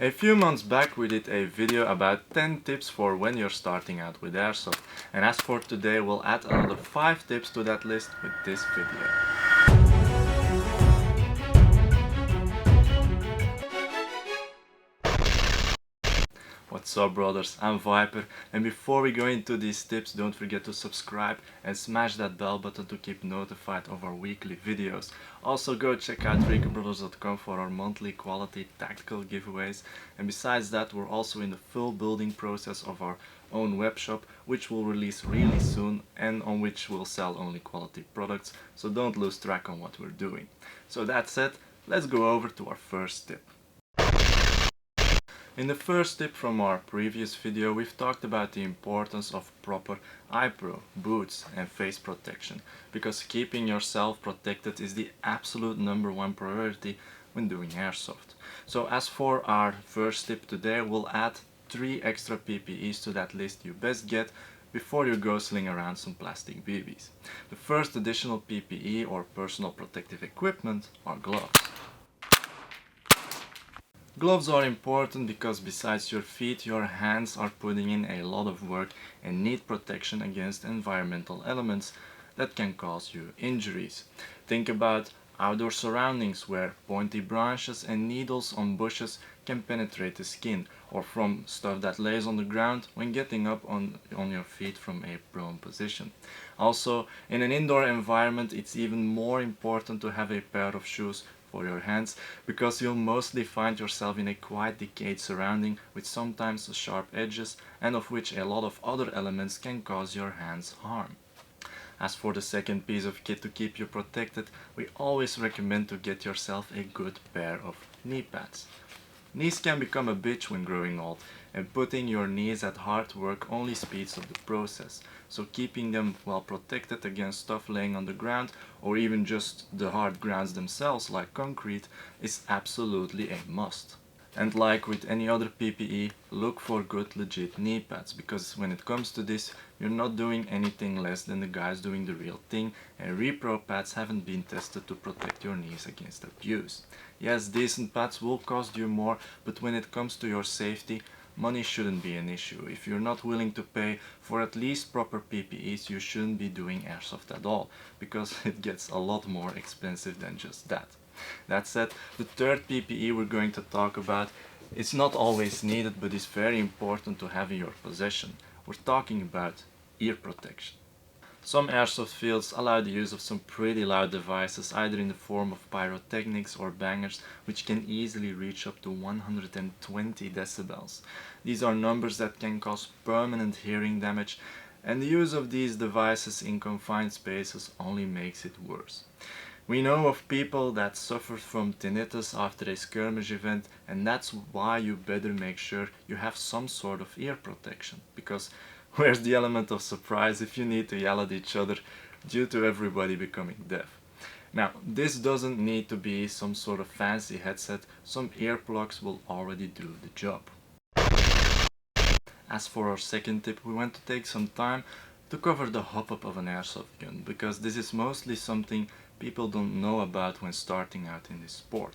A few months back we did a video about 10 tips for when you're starting out with Airsoft, and as for today we'll add another 5 tips to that list with this video. What's up brothers, I'm Viper, and before we go into these tips don't forget to subscribe and smash that bell button to keep notified of our weekly videos. Also go check out ReconBrothers.com for our monthly quality tactical giveaways, and besides that we're also in the full building process of our own webshop, which will release really soon and on which we'll sell only quality products, so don't lose track on what we're doing. So that said, let's go over to our first tip. In the first tip from our previous video, we've talked about the importance of proper eye pro, boots and face protection, because keeping yourself protected is the absolute #1 priority when doing airsoft. So as for our first tip today, we'll add 3 extra PPEs to that list you best get before you go sling around some plastic BBs. The first additional PPE or personal protective equipment are gloves. Gloves are important because besides your feet, your hands are putting in a lot of work and need protection against environmental elements that can cause you injuries. Think about outdoor surroundings where pointy branches and needles on bushes can penetrate the skin, or from stuff that lays on the ground when getting up on your feet from a prone position. Also, in an indoor environment it's even more important to have a pair of shoes for your hands, because you'll mostly find yourself in a quite decayed surrounding with sometimes sharp edges, and of which a lot of other elements can cause your hands harm. As for the second piece of kit to keep you protected, we always recommend to get yourself a good pair of knee pads. Knees can become a bitch when growing old, and putting your knees at hard work only speeds up the process, so keeping them well protected against stuff laying on the ground, or even just the hard grounds themselves like concrete, is absolutely a must. And like with any other PPE, look for good legit knee pads, because when it comes to this, you're not doing anything less than the guys doing the real thing, and repro pads haven't been tested to protect your knees against abuse. Yes, decent pads will cost you more, but when it comes to your safety, money shouldn't be an issue. If you're not willing to pay for at least proper PPEs, you shouldn't be doing airsoft at all, because it gets a lot more expensive than just that. That said, the third PPE we're going to talk about is not always needed, but is very important to have in your possession. We're talking about ear protection. Some airsoft fields allow the use of some pretty loud devices, either in the form of pyrotechnics or bangers, which can easily reach up to 120 decibels. These are numbers that can cause permanent hearing damage, and the use of these devices in confined spaces only makes it worse. We know of people that suffered from tinnitus after a skirmish event, and that's why you better make sure you have some sort of ear protection, because where's the element of surprise if you need to yell at each other due to everybody becoming deaf? Now, this doesn't need to be some sort of fancy headset, some earplugs will already do the job. As for our second tip, we want to take some time to cover the Hopup of an airsoft gun, because this is mostly something people don't know about when starting out in this sport.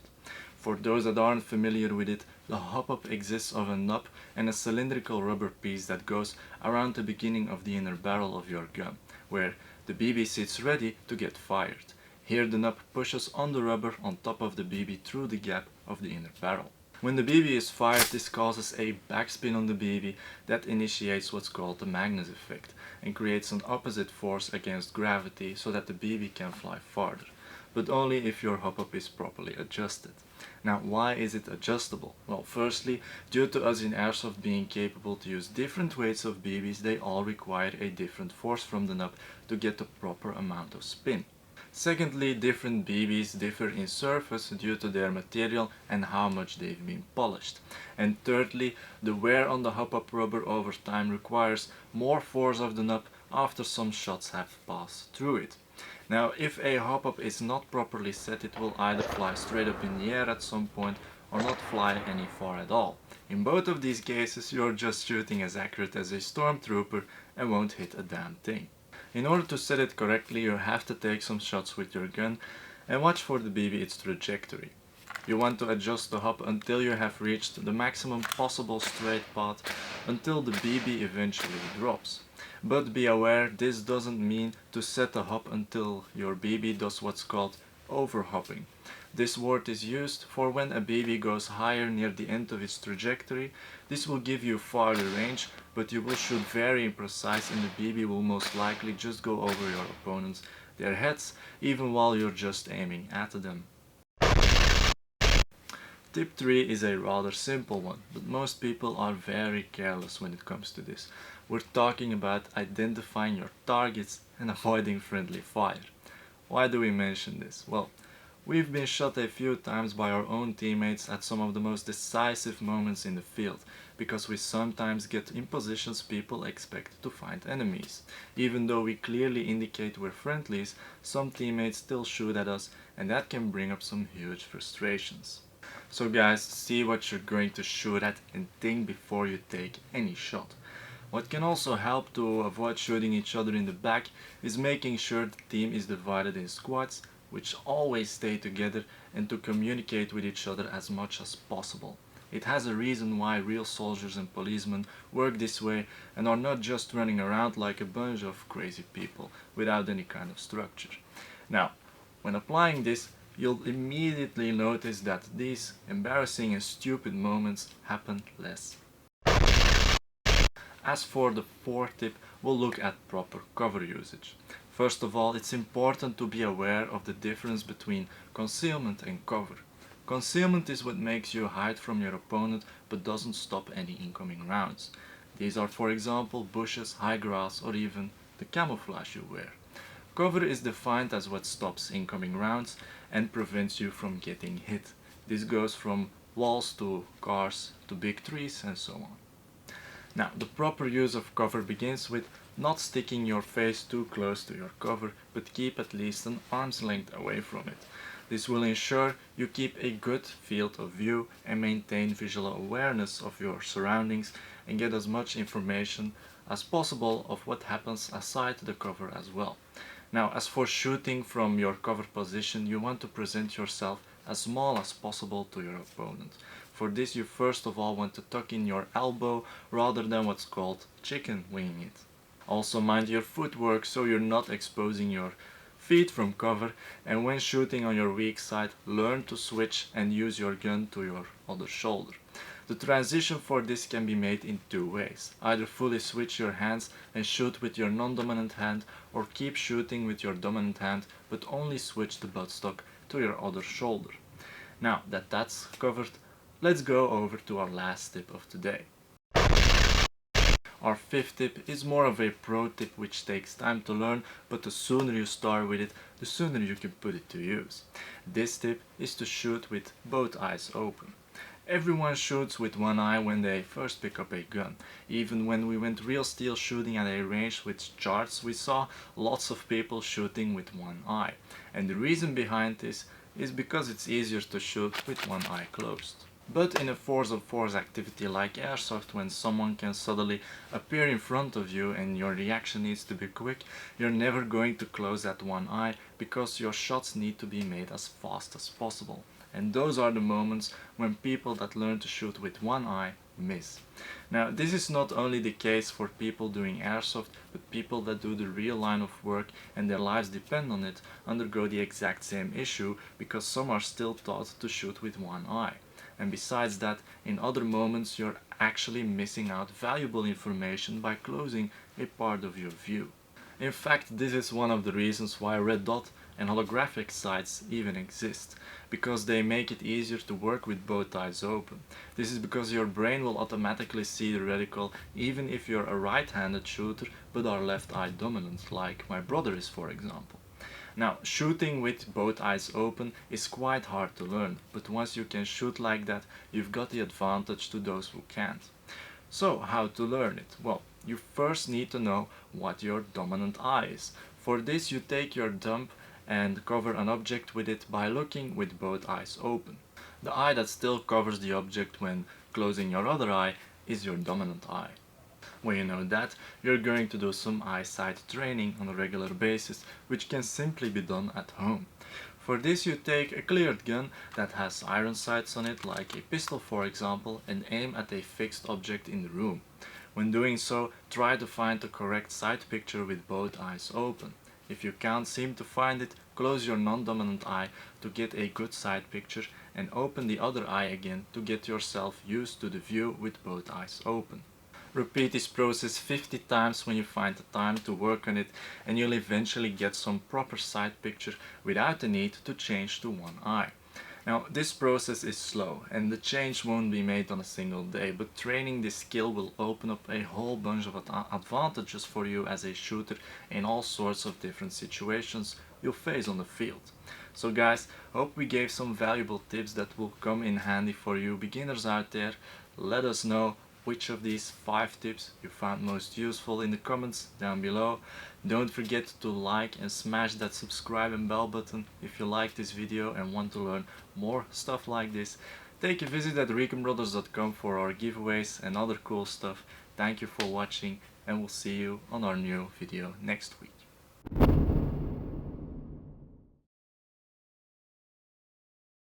For those that aren't familiar with it, the Hopup exists of a knob and a cylindrical rubber piece that goes around the beginning of the inner barrel of your gun, where the BB sits ready to get fired. Here the knob pushes on the rubber on top of the BB through the gap of the inner barrel. When the BB is fired, this causes a backspin on the BB that initiates what's called the magnet effect and creates an opposite force against gravity so that the BB can fly farther, but only if your Hopup is properly adjusted. Now, why is it adjustable? Well, firstly, due to us in airsoft being capable to use different weights of BBs, they all require a different force from the knob to get the proper amount of spin. Secondly, different BBs differ in surface due to their material and how much they've been polished. And thirdly, the wear on the Hopup rubber over time requires more force of the knob after some shots have passed through it. Now, if a Hopup is not properly set, it will either fly straight up in the air at some point or not fly any far at all. In both of these cases, you're just shooting as accurate as a stormtrooper and won't hit a damn thing. In order to set it correctly, you have to take some shots with your gun and watch for the BB its trajectory. You want to adjust the hop until you have reached the maximum possible straight path until the BB eventually drops. But be aware, this doesn't mean to set a hop until your BB does what's called overhopping. This word is used for when a BB goes higher near the end of its trajectory. This will give you farther range, but you will shoot very imprecise and the BB will most likely just go over your opponents, their heads, even while you're just aiming at them. Tip 3 is a rather simple one, but most people are very careless when it comes to this. We're talking about identifying your targets and avoiding friendly fire. Why do we mention this? Well, we've been shot a few times by our own teammates at some of the most decisive moments in the field, because we sometimes get in positions people expect to find enemies. Even though we clearly indicate we're friendlies, some teammates still shoot at us, and that can bring up some huge frustrations. So guys, see what you're going to shoot at and think before you take any shot. What can also help to avoid shooting each other in the back is making sure the team is divided in squads, which always stay together, and to communicate with each other as much as possible. It has a reason why real soldiers and policemen work this way and are not just running around like a bunch of crazy people without any kind of structure. Now, when applying this, you'll immediately notice that these embarrassing and stupid moments happen less. As for the fourth tip, we'll look at proper cover usage. First of all, it's important to be aware of the difference between concealment and cover. Concealment is what makes you hide from your opponent but doesn't stop any incoming rounds. These are, for example, bushes, high grass, or even the camouflage you wear. Cover is defined as what stops incoming rounds and prevents you from getting hit. This goes from walls to cars to big trees and so on. Now, the proper use of cover begins with not sticking your face too close to your cover, but keep at least an arm's length away from it. This will ensure you keep a good field of view and maintain visual awareness of your surroundings and get as much information as possible of what happens aside the cover as well. Now, as for shooting from your cover position, you want to present yourself as small as possible to your opponent. For this, you first of all want to tuck in your elbow rather than what's called chicken winging it. Also mind your footwork so you're not exposing your feet from cover, and when shooting on your weak side, learn to switch and use your gun to your other shoulder. The transition for this can be made in two ways. Either fully switch your hands and shoot with your non-dominant hand, or keep shooting with your dominant hand but only switch the buttstock to your other shoulder. Now that that's covered, let's go over to our last tip of today. Our fifth tip is more of a pro tip which takes time to learn, but the sooner you start with it, the sooner you can put it to use. This tip is to shoot with both eyes open. Everyone shoots with one eye when they first pick up a gun. Even when we went real steel shooting at a range with charts, we saw lots of people shooting with one eye. And the reason behind this is because it's easier to shoot with one eye closed. But in a force activity like Airsoft, when someone can suddenly appear in front of you and your reaction needs to be quick, you're never going to close that one eye because your shots need to be made as fast as possible. And those are the moments when people that learn to shoot with one eye miss. Now, this is not only the case for people doing Airsoft, but people that do the real line of work and their lives depend on it undergo the exact same issue because some are still taught to shoot with one eye. And besides that, in other moments you're actually missing out valuable information by closing a part of your view. In fact, this is one of the reasons why red dot and holographic sights even exist, because they make it easier to work with both eyes open. This is because your brain will automatically see the reticle even if you're a right-handed shooter but are left eye dominant, like my brother is, for example. Now, shooting with both eyes open is quite hard to learn, but once you can shoot like that, you've got the advantage to those who can't. So, how to learn it? Well, you first need to know what your dominant eye is. For this, you take your thumb and cover an object with it by looking with both eyes open. The eye that still covers the object when closing your other eye is your dominant eye. When you know that, you're going to do some eyesight training on a regular basis, which can simply be done at home. For this you take a cleared gun that has iron sights on it, like a pistol for example, and aim at a fixed object in the room. When doing so, try to find the correct sight picture with both eyes open. If you can't seem to find it, close your non-dominant eye to get a good sight picture and open the other eye again to get yourself used to the view with both eyes open. Repeat this process 50 times when you find the time to work on it, and you'll eventually get some proper sight picture without the need to change to one eye. Now, this process is slow and the change won't be made on a single day, but training this skill will open up a whole bunch of advantages for you as a shooter in all sorts of different situations you'll face on the field. So guys, hope we gave some valuable tips that will come in handy for you beginners out there. Let us know which of these 5 tips you found most useful in the comments down below. Don't forget to like and smash that subscribe and bell button if you like this video and want to learn more stuff like this. Take a visit at ReconBrothers.com for our giveaways and other cool stuff. Thank you for watching, and we'll see you on our new video next week.